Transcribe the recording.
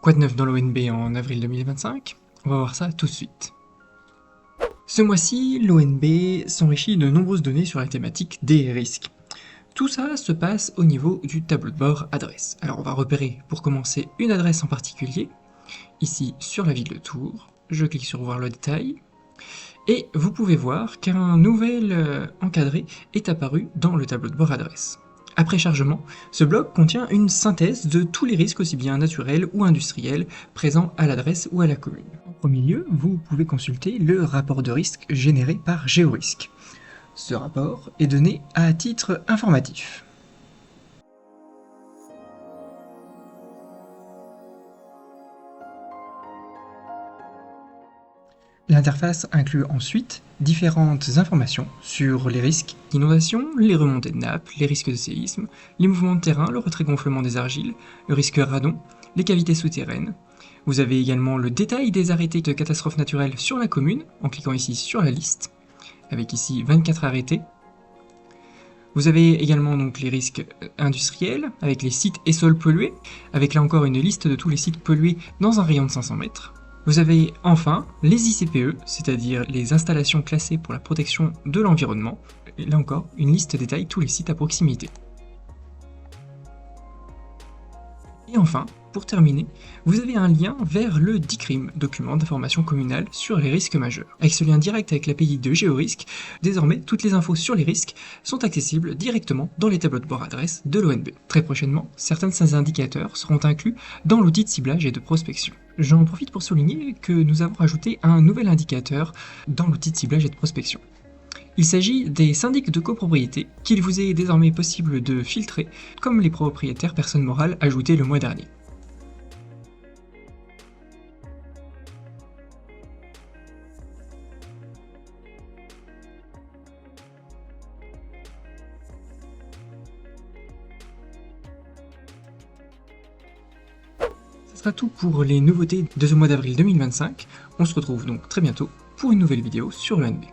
Quoi de neuf dans l'ONB en avril 2025? On va voir ça tout de suite. Ce mois-ci, l'ONB s'enrichit de nombreuses données sur la thématique des risques. Tout ça se passe au niveau du tableau de bord adresse. Alors on va repérer pour commencer une adresse en particulier, ici sur la ville de Tours. Je clique sur voir le détail. Et vous pouvez voir qu'un nouvel encadré est apparu dans le tableau de bord adresse. Après chargement, ce bloc contient une synthèse de tous les risques aussi bien naturels ou industriels présents à l'adresse ou à la commune. En premier lieu, vous pouvez consulter le rapport de risque généré par GeoRisque. Ce rapport est donné à titre informatif. L'interface inclut ensuite différentes informations sur les risques d'inondation, les remontées de nappes, les risques de séisme, les mouvements de terrain, le retrait-gonflement des argiles, le risque radon, les cavités souterraines. Vous avez également le détail des arrêtés de catastrophes naturelles sur la commune, en cliquant ici sur la liste, avec ici 24 arrêtés. Vous avez également donc les risques industriels, avec les sites et sols pollués, avec là encore une liste de tous les sites pollués dans un rayon de 500 mètres. Vous avez enfin les ICPE, c'est-à-dire les installations classées pour la protection de l'environnement. Et là encore, une liste détaille tous les sites à proximité. Et enfin, pour terminer, vous avez un lien vers le DICRIM, document d'information communale sur les risques majeurs. Avec ce lien direct avec l'API de GeoRisque, désormais toutes les infos sur les risques sont accessibles directement dans les tableaux de bord adresse de l'ONB. Très prochainement, certains de ces indicateurs seront inclus dans l'outil de ciblage et de prospection. J'en profite pour souligner que nous avons rajouté un nouvel indicateur dans l'outil de ciblage et de prospection. Il s'agit des syndics de copropriété qu'il vous est désormais possible de filtrer, comme les propriétaires personnes morales ajoutés le mois dernier. Ce sera tout pour les nouveautés de ce mois d'avril 2025. On se retrouve donc très bientôt pour une nouvelle vidéo sur l'ONB.